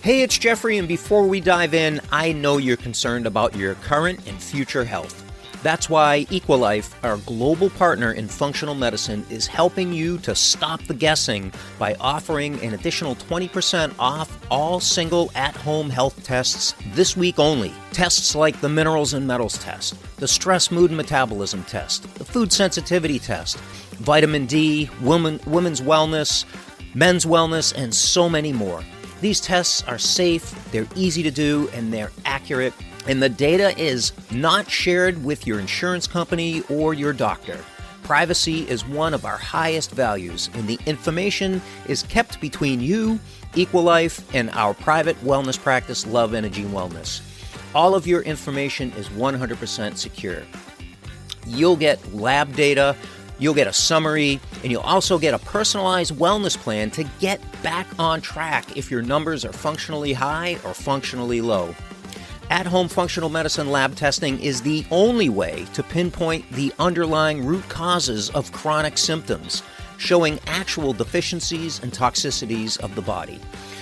Hey, it's Jeffrey, and before we dive in, I know you're concerned about your current and future health. That's why Equilife, our global partner in functional medicine, is helping you to stop the guessing by offering an additional 20% off all single at-home health tests this week only. Tests like the minerals and metals test, the stress, mood, and metabolism test, the food sensitivity test, vitamin D, women's wellness, men's wellness, and so many more. These tests are safe, they're easy to do, and they're accurate. And the data is not shared with your insurance company or your doctor. Privacy is one of our highest values, and the information is kept between you, Equilife, and our private wellness practice, Love Energy Wellness. All of your information is 100% secure. You'll get lab data, you'll get a summary, and you'll also get a personalized wellness plan to get back on track if your numbers are functionally high or functionally low. At-home functional medicine lab testing is the only way to pinpoint the underlying root causes of chronic symptoms, showing actual deficiencies and toxicities of the body.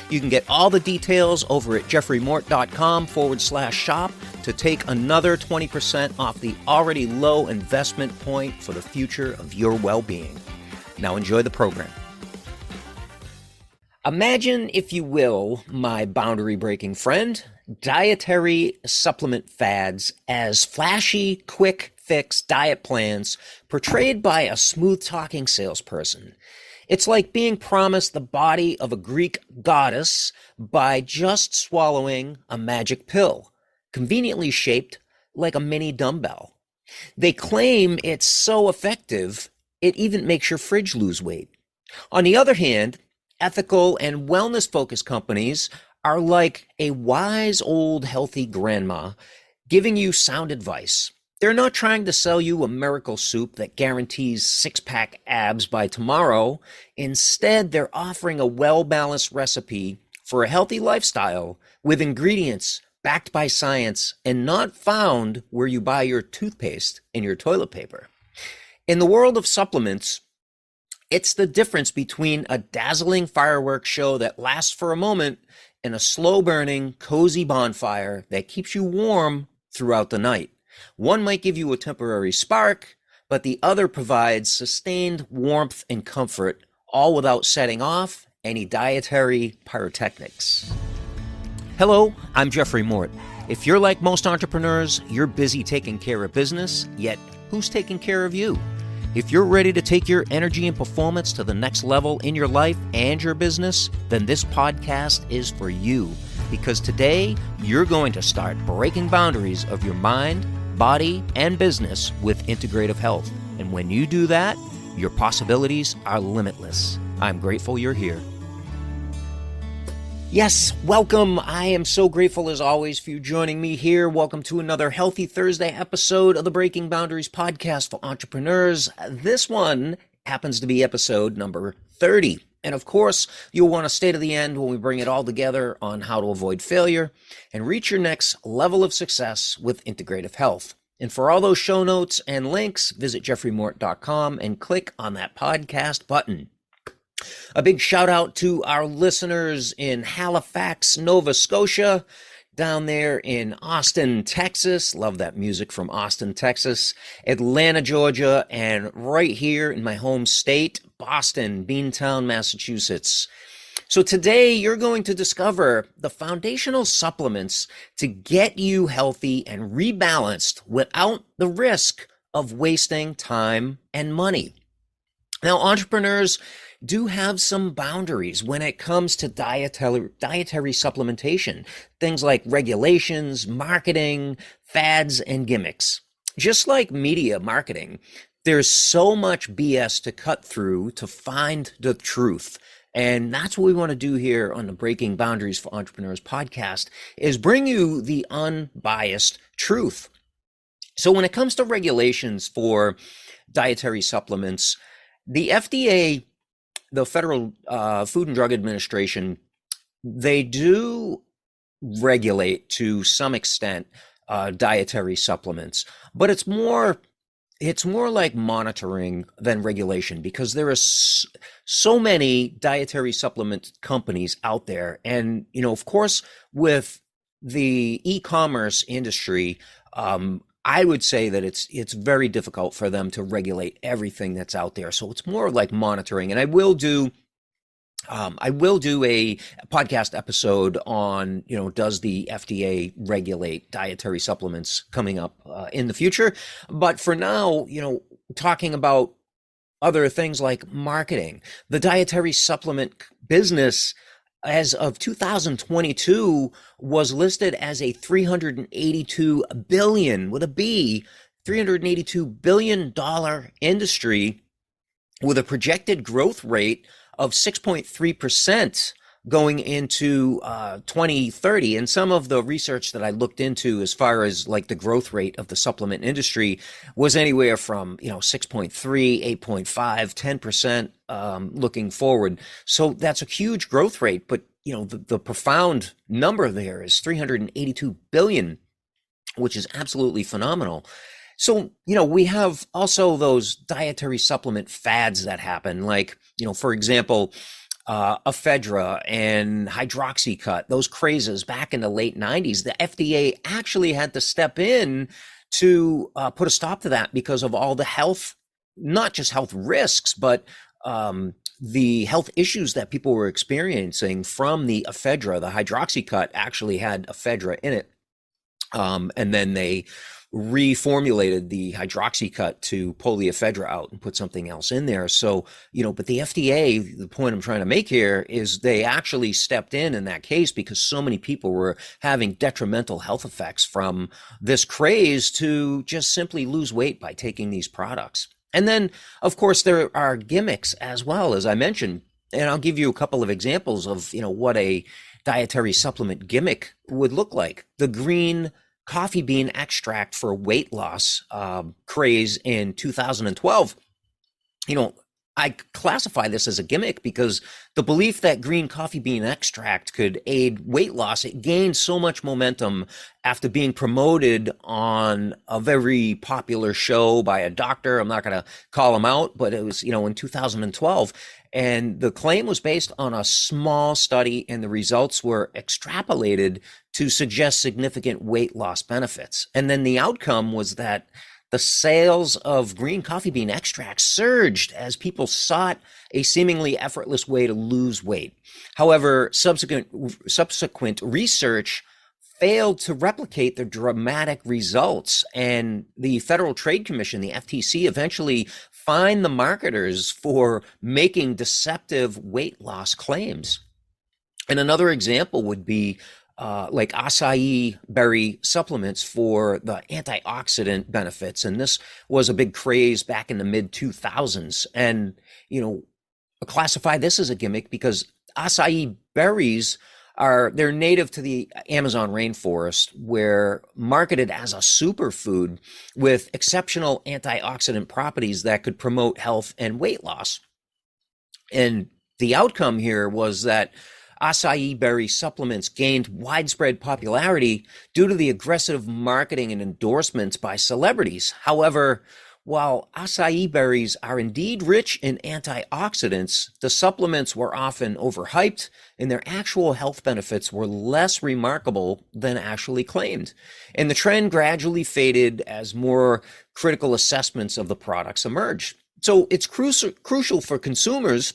You can get all the details over at jeffreymort.com/shop to take another 20% off the already low investment point for the future of your well-being. Now enjoy the program. Imagine, if you will, my boundary-breaking friend, dietary supplement fads as flashy, quick-fix diet plans portrayed by a smooth-talking salesperson. It's like being promised the body of a Greek goddess by just swallowing a magic pill, conveniently shaped like a mini dumbbell. They claim it's so effective, it even makes your fridge lose weight. On the other hand, ethical and wellness-focused companies are like a wise old healthy grandma giving you sound advice. They're not trying to sell you a miracle soup that guarantees six-pack abs by tomorrow. Instead, they're offering a well-balanced recipe for a healthy lifestyle with ingredients backed by science and not found where you buy your toothpaste and your toilet paper. In the world of supplements, it's the difference between a dazzling fireworks show that lasts for a moment and a slow-burning, cozy bonfire that keeps you warm throughout the night. One might give you a temporary spark, but the other provides sustained warmth and comfort, all without setting off any dietary pyrotechnics. Hello, I'm Jeffrey Mort. If you're like most entrepreneurs, you're busy taking care of business, yet who's taking care of you? If you're ready to take your energy and performance to the next level in your life and your business, then this podcast is for you. Because today, you're going to start breaking boundaries of your mind, body, and business with integrative health. And when you do that, your possibilities are limitless. I'm grateful you're here. Yes, welcome. I am so grateful as always for you joining me here. Welcome to another Healthy Thursday episode of the Breaking Boundaries podcast for entrepreneurs. This one happens to be episode number 30. And of course, you'll want to stay to the end when we bring it all together on how to avoid failure and reach your next level of success with integrative health. And for all those show notes and links, visit jeffreymort.com and click on that podcast button. A big shout out to our listeners in Halifax, Nova Scotia, down there in Austin, Texas. Love that music from Austin, Texas. Atlanta, Georgia, and right here in my home state, Boston, Beantown, Massachusetts. So today you're going to discover the foundational supplements to get you healthy and rebalanced without the risk of wasting time and money. Now, entrepreneurs do have some boundaries when it comes to dietary supplementation, things like regulations, marketing, fads, and gimmicks. Just like media marketing, there's so much BS to cut through to find the truth. And that's what we want to do here on the Breaking Boundaries for Entrepreneurs podcast, is bring you the unbiased truth. So when it comes to regulations for dietary supplements, the FDA, the Federal Food and Drug Administration, they do regulate to some extent dietary supplements, but it's more It's more like monitoring than regulation because there are so many dietary supplement companies out there. And, of course, with the e-commerce industry, I would say that it's very difficult for them to regulate everything that's out there. So it's more like monitoring. And I will do a podcast episode on, does the FDA regulate dietary supplements coming up in the future? But for now, talking about other things like marketing, the dietary supplement business as of 2022 was listed as a 382 billion with a B, $382 billion industry with a projected growth rate of 6.3% going into 2030. And some of the research that I looked into as far as like the growth rate of the supplement industry was anywhere from, 6.3, 8.5, 10% looking forward. So that's a huge growth rate. But, the profound number there is 382 billion, which is absolutely phenomenal. So, we have also those dietary supplement fads that happen, like, for example, ephedra and hydroxycut, those crazes back in the late 90s. The FDA actually had to step in to put a stop to that because of all the health, not just health risks, but the health issues that people were experiencing from the ephedra. The hydroxycut actually had ephedra in it. And then they reformulated the hydroxycut to pull the ephedra out and put something else in there. So, but the FDA, the point I'm trying to make here is they actually stepped in that case because so many people were having detrimental health effects from this craze to just simply lose weight by taking these products. And then, of course, there are gimmicks as well, as I mentioned. And I'll give you a couple of examples of, what a dietary supplement gimmick would look like. The green coffee bean extract for weight loss craze in 2012. I classify this as a gimmick because the belief that green coffee bean extract could aid weight loss, it gained so much momentum after being promoted on a very popular show by a doctor. I'm not going to call him out, but it was, in 2012. And the claim was based on a small study, and the results were extrapolated to suggest significant weight loss benefits. And then the outcome was that the sales of green coffee bean extracts surged as people sought a seemingly effortless way to lose weight. However, subsequent research failed to replicate the dramatic results, and the Federal Trade Commission, the FTC, eventually fined the marketers for making deceptive weight loss claims. And another example would be like acai berry supplements for the antioxidant benefits. And this was a big craze back in the mid 2000s. And, classify this as a gimmick because acai berries they're native to the Amazon rainforest, where marketed as a superfood with exceptional antioxidant properties that could promote health and weight loss. And the outcome here was that acai berry supplements gained widespread popularity due to the aggressive marketing and endorsements by celebrities. However, while acai berries are indeed rich in antioxidants, the supplements were often overhyped and their actual health benefits were less remarkable than actually claimed. And the trend gradually faded as more critical assessments of the products emerged. So it's crucial for consumers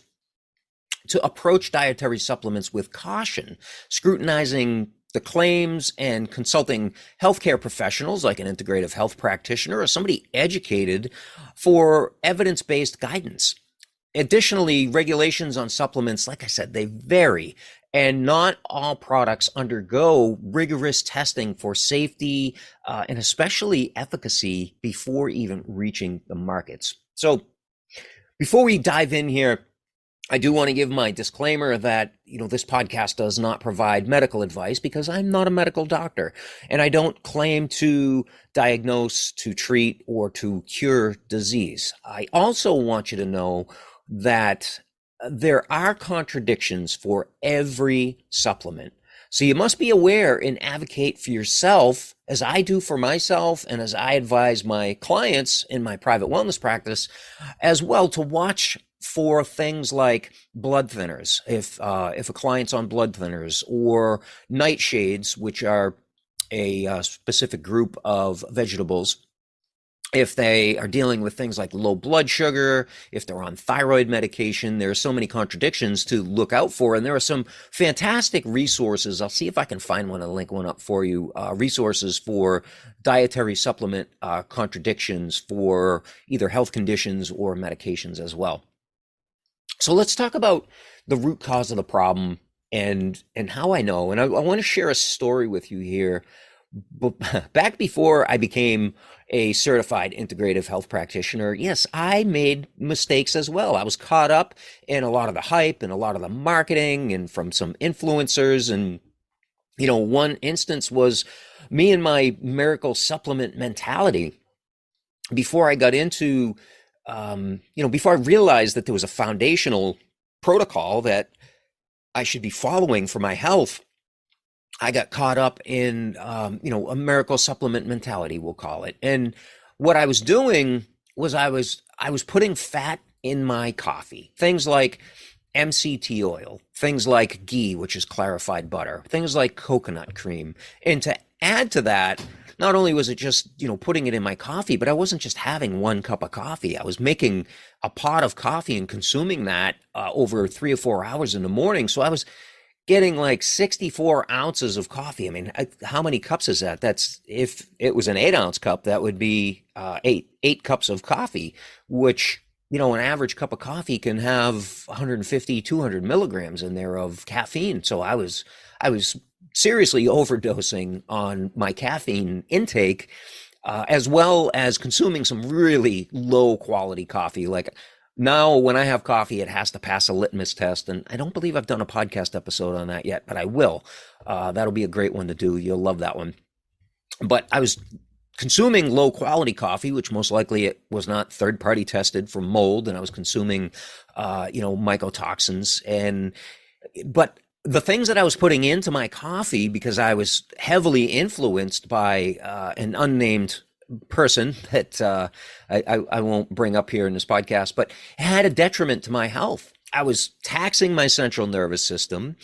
to approach dietary supplements with caution, scrutinizing the claims and consulting healthcare professionals like an integrative health practitioner or somebody educated for evidence-based guidance. Additionally, regulations on supplements, like I said, they vary, and not all products undergo rigorous testing for safety and especially efficacy before even reaching the markets. So before we dive in here, I do want to give my disclaimer that, this podcast does not provide medical advice because I'm not a medical doctor, and I don't claim to diagnose, to treat, or to cure disease. I also want you to know that there are contradictions for every supplement. So you must be aware and advocate for yourself, as I do for myself and as I advise my clients in my private wellness practice as well, to watch for things like blood thinners. If a client's on blood thinners, or nightshades, which are a specific group of vegetables, if they are dealing with things like low blood sugar, if they're on thyroid medication. There are so many contradictions to look out for. And there are some fantastic resources. I'll see if I can find one and link one up for you. Resources for dietary supplement contradictions for either health conditions or medications as well. So let's talk about the root cause of the problem and how I know. And I want to share a story with you here. Back before I became a certified integrative health practitioner, yes, I made mistakes as well. I was caught up in a lot of the hype and a lot of the marketing and from some influencers. And, one instance was me and my miracle supplement mentality. Before I got into, before I realized that there was a foundational protocol that I should be following for my health, I got caught up in, a miracle supplement mentality, we'll call it. And what I was doing was I was putting fat in my coffee, things like MCT oil, things like ghee, which is clarified butter, things like coconut cream. And to add to that, not only was it just, putting it in my coffee, but I wasn't just having one cup of coffee. I was making a pot of coffee and consuming that over 3 or 4 hours in the morning. So I was getting like 64 ounces of coffee. I mean, how many cups is that? That's, if it was an 8-ounce cup, that would be eight cups of coffee, which, an average cup of coffee can have 150, 200 milligrams in there of caffeine. So I was seriously overdosing on my caffeine intake, as well as consuming some really low quality coffee. Like, now, when I have coffee, it has to pass a litmus test, and I don't believe I've done a podcast episode on that yet, but I will. That'll be a great one to do. You'll love that one. But I was consuming low quality coffee, which most likely it was not third party tested for mold, and I was consuming, mycotoxins. But the things that I was putting into my coffee, because I was heavily influenced by an unnamed person that I won't bring up here in this podcast, but had a detriment to my health. I was taxing my central nervous system.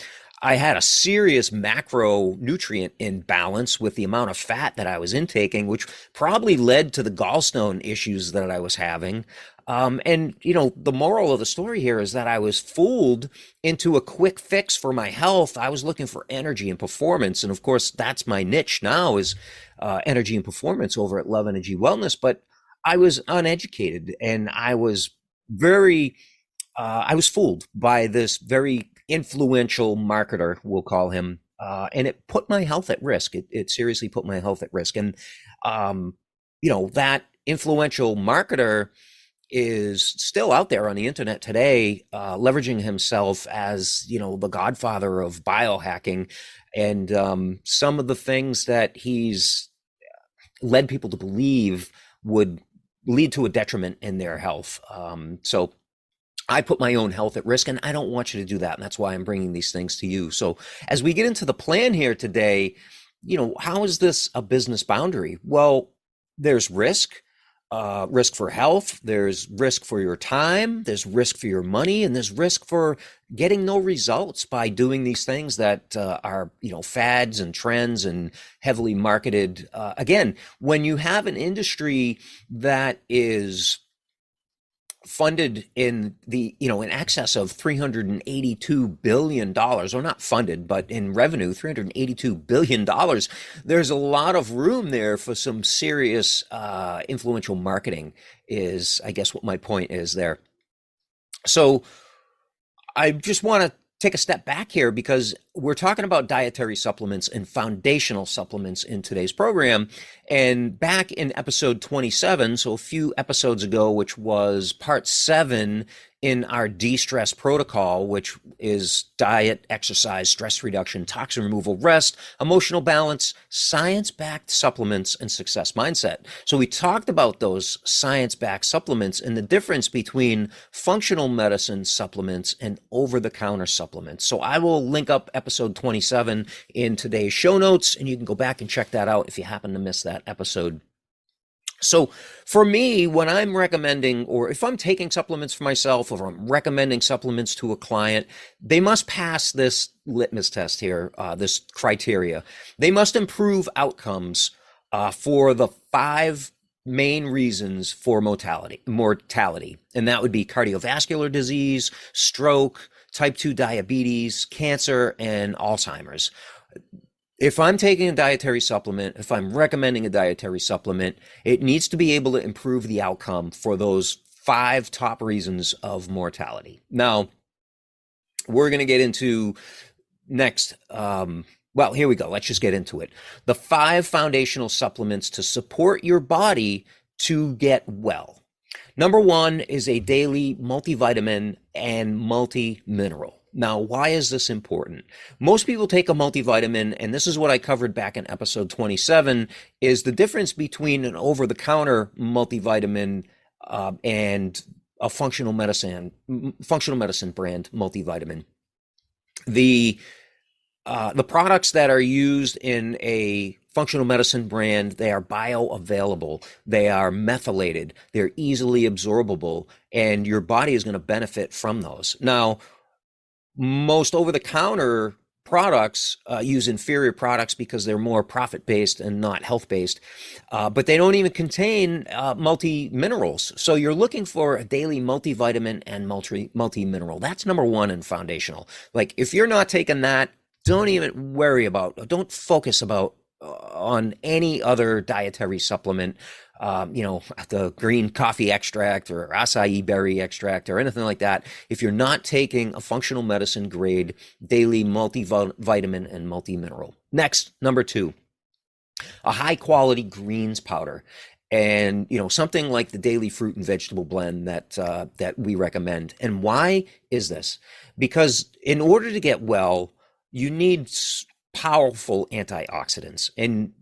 I had a serious macronutrient imbalance with the amount of fat that I was intaking, which probably led to the gallstone issues that I was having. The moral of the story here is that I was fooled into a quick fix for my health. I was looking for energy and performance. And of course, that's my niche now, is energy and performance over at Love Energy Wellness. But I was uneducated, and I was fooled by this very influential marketer, we'll call him. And it put my health at risk. It seriously put my health at risk. And, that influential marketer is still out there on the internet today, leveraging himself as, the godfather of biohacking. And some of the things that he's led people to believe would lead to a detriment in their health. So I put my own health at risk, and I don't want you to do that. And that's why I'm bringing these things to you. So as we get into the plan here today, how is this a business boundary? Well, there's risk for health, there's risk for your time, there's risk for your money, and there's risk for getting no results by doing these things that are, fads and trends and heavily marketed. Again, when you have an industry that is funded in in excess of $382 billion, or not funded, but in revenue, $382 billion, there's a lot of room there for some serious influential marketing, is, I guess, what my point is there. So I just want to take a step back here, because we're talking about dietary supplements and foundational supplements in today's program. And back in episode 27, so a few episodes ago, which was part 7 in our de-stress protocol, which is diet, exercise, stress reduction, toxin removal, rest, emotional balance, science-backed supplements, and success mindset. So we talked about those science-backed supplements and the difference between functional medicine supplements and over-the-counter supplements. So I will link up episode 27 in today's show notes, and you can go back and check that out if you happen to miss that episode. So for me, when I'm recommending, or if I'm taking supplements for myself, or I'm recommending supplements to a client, they must pass this litmus test here, this criteria. They must improve outcomes for the 5 main reasons for mortality. And that would be cardiovascular disease, stroke, type 2 diabetes, cancer, and Alzheimer's. If I'm taking a dietary supplement, if I'm recommending a dietary supplement, it needs to be able to improve the outcome for those 5 top reasons of mortality. Now, we're going to get into next. Well, here we go. Let's just get into it. The 5 foundational supplements to support your body to get well. Number 1 is a daily multivitamin and multimineral. Now, why is this important? Most people take a multivitamin, and this is what I covered back in episode 27, is the difference between an over-the-counter multivitamin and a functional medicine brand multivitamin. The products that are used in a functional medicine brand, they are bioavailable, they are methylated, they're easily absorbable, and your body is going to benefit from those. Now, most over-the-counter products use inferior products because they're more profit-based and not health-based, but they don't even contain multi-minerals. So you're looking for a daily multivitamin and multi-mineral. That's number 1 in foundational. Like, if you're not taking that, don't even worry about, don't focus about on any other dietary supplement, the green coffee extract or acai berry extract or anything like that. If you're not taking a functional medicine grade daily multivitamin and multimineral. Next, number 2, a high quality greens powder. And, something like the daily fruit and vegetable blend that we recommend. And why is this? Because in order to get well, you need powerful antioxidants, and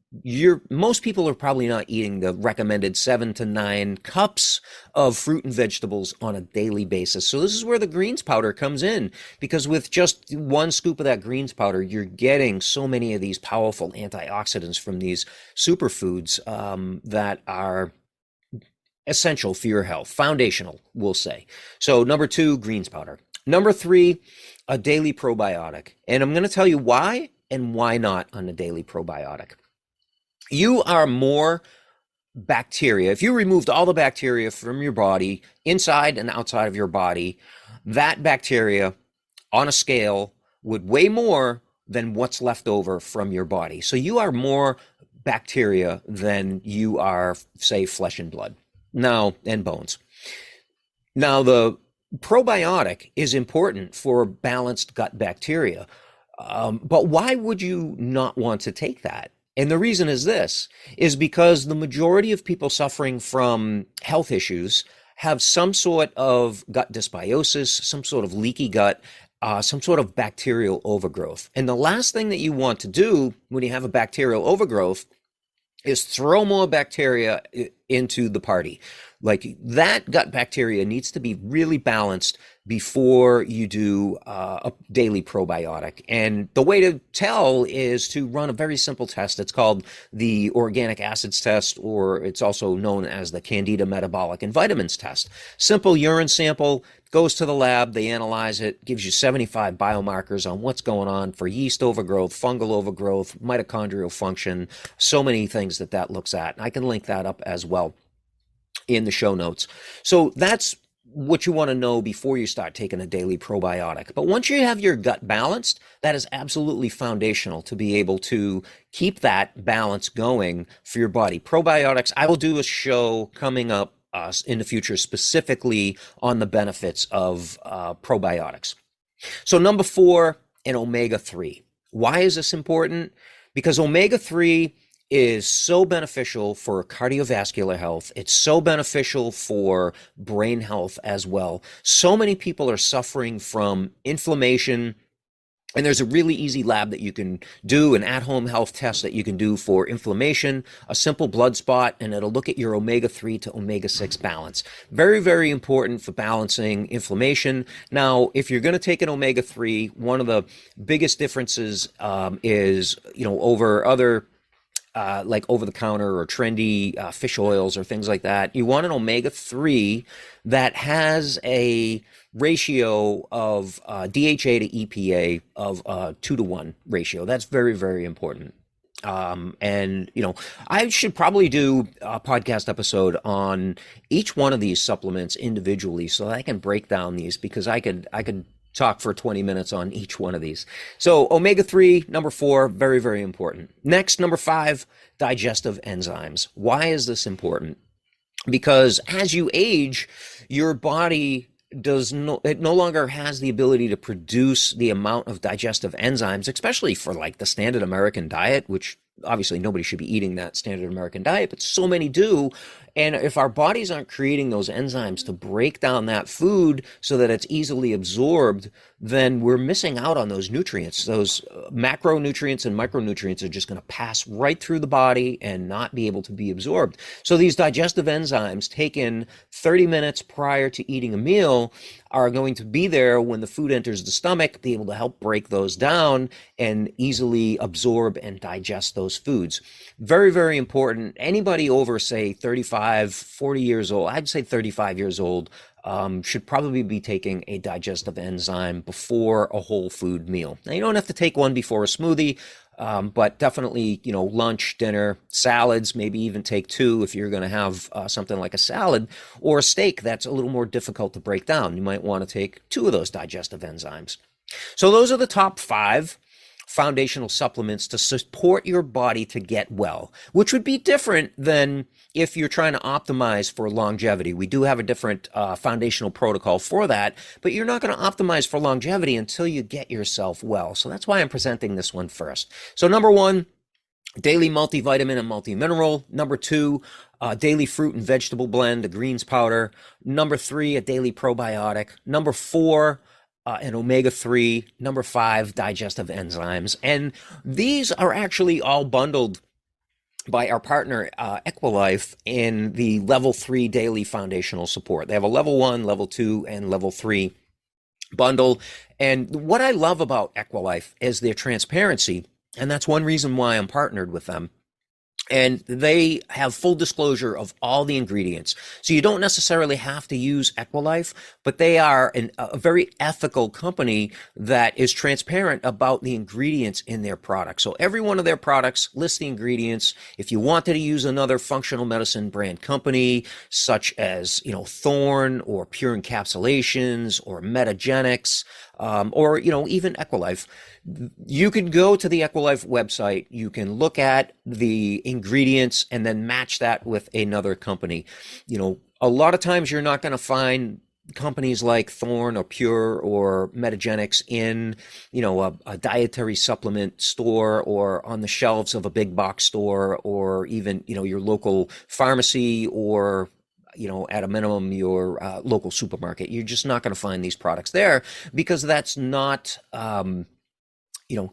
most people are probably not eating the recommended 7 to 9 cups of fruit and vegetables on a daily basis. So this is where the greens powder comes in, because with just 1 scoop of that greens powder, you're getting so many of these powerful antioxidants from these superfoods that are essential for your health, foundational, we'll say. So number 2, greens powder. Number 3, a daily probiotic. And I'm going to tell you why and why not on a daily probiotic. You are more bacteria. If you removed all the bacteria from your body, inside and outside of your body, that bacteria on a scale would weigh more than what's left over from your body. So you are more bacteria than you are, say, flesh and blood. Now, and bones. Now, the probiotic is important for balanced gut bacteria. But why would you not want to take that? And the reason is because the majority of people suffering from health issues have some sort of gut dysbiosis, some sort of leaky gut, some sort of bacterial overgrowth. And the last thing that you want to do when you have a bacterial overgrowth is throw more bacteria into the party. Like, that gut bacteria needs to be really balanced before you do a daily probiotic. And the way to tell is to run a very simple test. It's called the organic acids test, or it's also known as the Candida metabolic and vitamins test. Simple urine sample, goes to the lab, they analyze it, gives you 75 biomarkers on what's going on for yeast overgrowth, fungal overgrowth, mitochondrial function, so many things that looks at. I can link that up as well in the show notes. So that's what you want to know before you start taking a daily probiotic. But once you have your gut balanced, that is absolutely foundational to be able to keep that balance going for your body. Probiotics, I will do a show coming up in the future specifically on the benefits of probiotics. So number 4, an omega-3. Why is this important? Because omega-3 is so beneficial for cardiovascular health. It's so beneficial for brain health as well. So many people are suffering from inflammation. And there's a really easy lab that you can do, an at-home health test that you can do for inflammation, a simple blood spot, and it'll look at your omega-3 to omega-6 balance. Very, very important for balancing inflammation. Now, if you're going to take an omega-3, one of the biggest differences is, over other like over the counter or trendy fish oils or things like that. You want an omega-3 that has a ratio of DHA to EPA of 2-to-1 ratio. That's very, very important. And I should probably do a podcast episode on each one of these supplements individually so that I can break down these, because I could talk for 20 minutes on each one of these. So omega-3, number 4, very, very important. Next, number 5, digestive enzymes. Why is this important? Because as you age, your body it no longer has the ability to produce the amount of digestive enzymes, especially for like the standard American diet, which obviously nobody should be eating that standard American diet, but so many do. And if our bodies aren't creating those enzymes to break down that food so that it's easily absorbed, then we're missing out on those nutrients. Those macronutrients and micronutrients are just going to pass right through the body and not be able to be absorbed. So these digestive enzymes taken 30 minutes prior to eating a meal are going to be there when the food enters the stomach, be able to help break those down and easily absorb and digest those foods. Very, very important. Anybody over, say, 35, 40 years old, I'd say 35 years old, should probably be taking a digestive enzyme before a whole food meal. Now, you don't have to take one before a smoothie, but definitely, lunch, dinner, salads, maybe even take 2 if you're going to have something like a salad or a steak that's a little more difficult to break down. You might want to take 2 of those digestive enzymes. So those are the top 5 foundational supplements to support your body to get well, which would be different than if you're trying to optimize for longevity. We do have a different foundational protocol for that, but you're not going to optimize for longevity until you get yourself well. So that's why I'm presenting this one first. So number 1, daily multivitamin and multimineral. Number 2, daily fruit and vegetable blend, a greens powder. Number 3, a daily probiotic. Number 4, an omega-3. Number 5, digestive enzymes. And these are actually all bundled by our partner Equilife in the level 3 daily foundational support. They have a level 1, level 2, and level 3 bundle. And what I love about Equilife is their transparency. And that's one reason why I'm partnered with them. And they have full disclosure of all the ingredients. So you don't necessarily have to use Equilife, but they are a very ethical company that is transparent about the ingredients in their products. So every one of their products lists the ingredients. If you wanted to use another functional medicine brand company, such as, Thorne or Pure Encapsulations or Metagenics, or, even Equilife, you can go to the Equilife website, you can look at the ingredients and then match that with another company. A lot of times you're not going to find companies like Thorne or Pure or Metagenics in, a dietary supplement store or on the shelves of a big box store or even, your local pharmacy or at a minimum, your local supermarket. You're just not going to find these products there because that's not,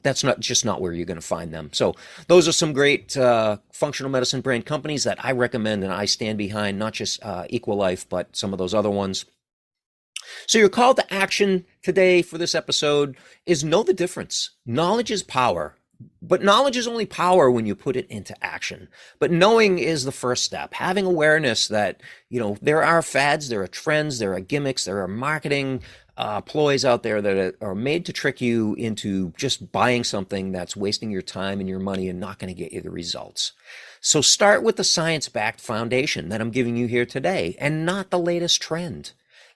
that's not where you're going to find them. So those are some great functional medicine brand companies that I recommend and I stand behind, not just Equilife, but some of those other ones. So your call to action today for this episode is know the difference. Knowledge is power. But knowledge is only power when you put it into action. But knowing is the first step. Having awareness that, there are fads, there are trends, there are gimmicks, there are marketing ploys out there that are made to trick you into just buying something that's wasting your time and your money and not going to get you the results. So start with the science-backed foundation that I'm giving you here today and not the latest trend.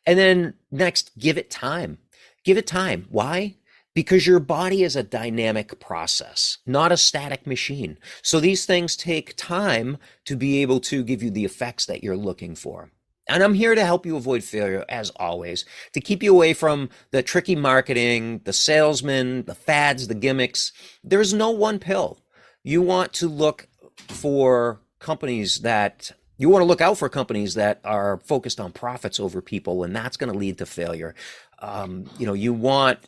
And then next, give it time. Give it time. Why? Because your body is a dynamic process, not a static machine. So these things take time to be able to give you the effects that you're looking for. And I'm here to help you avoid failure, as always, to keep you away from the tricky marketing, the salesmen, the fads, the gimmicks. There's no one pill. You want to look for companies that you want to look out for companies that are focused on profits over people, and that's going to lead to failure. You want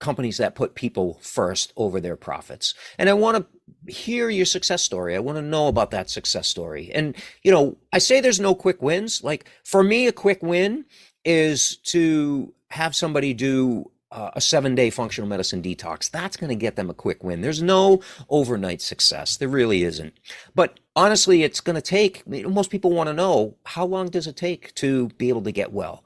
companies that put people first over their profits. And I want to hear your success story. I want to know about that success story. And, I say there's no quick wins. Like for me, a quick win is to have somebody do a 7-day functional medicine detox. That's going to get them a quick win. There's no overnight success. There really isn't. But honestly, it's going to take, most people want to know, how long does it take to be able to get well?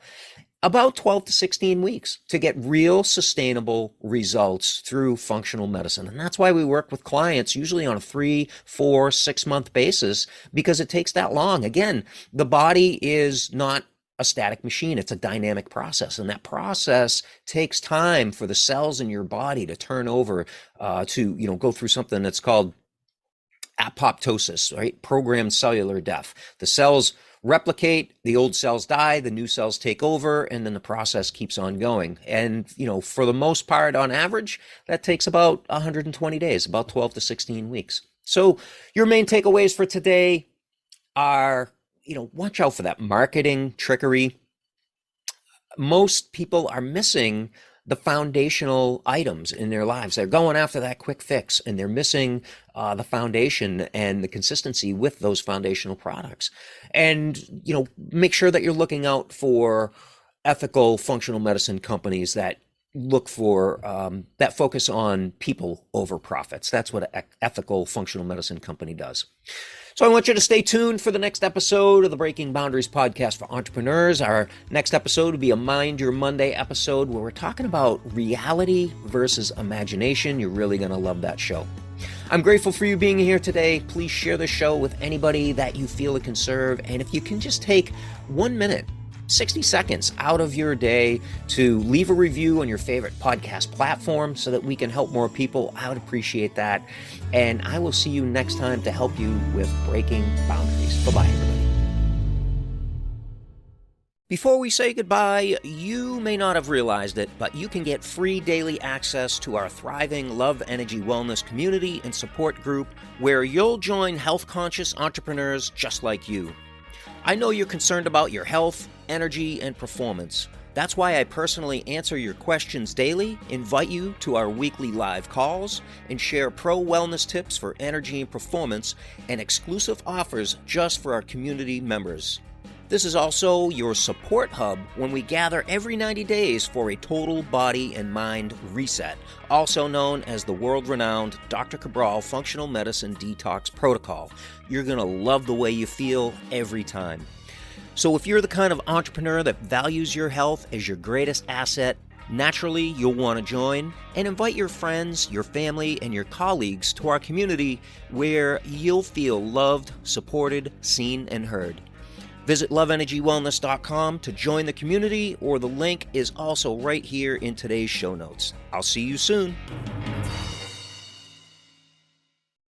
About 12 to 16 weeks to get real sustainable results through functional medicine. And that's why we work with clients usually on a 3, 4, 6-month basis, because it takes that long. Again, the body is not a static machine. It's a dynamic process. And that process takes time for the cells in your body to turn over, to go through something that's called apoptosis, right? Programmed cellular death. The cells replicate, the old cells die, the new cells take over, and then the process keeps on going. And, for the most part, on average, that takes about 120 days, about 12 to 16 weeks. So your main takeaways for today are, watch out for that marketing trickery. Most people are missing the foundational items in their lives. They're going after that quick fix, and they're missing the foundation and the consistency with those foundational products. And, make sure that you're looking out for ethical functional medicine companies that look for, that focus on people over profits. That's what an ethical functional medicine company does. So I want you to stay tuned for the next episode of the Breaking Boundaries podcast for entrepreneurs. Our next episode will be a Mind Your Monday episode where we're talking about reality versus imagination. You're really going to love that show. I'm grateful for you being here today. Please share the show with anybody that you feel it can serve. And if you can just take 1 minute, 60 seconds out of your day to leave a review on your favorite podcast platform so that we can help more people, I would appreciate that. And I will see you next time to help you with breaking boundaries. Bye-bye, everybody. Before we say goodbye, you may not have realized it, but you can get free daily access to our thriving Love Energy Wellness community and support group where you'll join health-conscious entrepreneurs just like you. I know you're concerned about your health, energy, and performance. That's why I personally answer your questions daily, invite you to our weekly live calls, and share pro wellness tips for energy and performance and exclusive offers just for our community members. This is also your support hub when we gather every 90 days for a total body and mind reset, also known as the world-renowned Dr. Cabral Functional Medicine Detox Protocol. You're going to love the way you feel every time. So if you're the kind of entrepreneur that values your health as your greatest asset, naturally you'll want to join and invite your friends, your family, and your colleagues to our community where you'll feel loved, supported, seen, and heard. Visit loveenergywellness.com to join the community, or the link is also right here in today's show notes. I'll see you soon.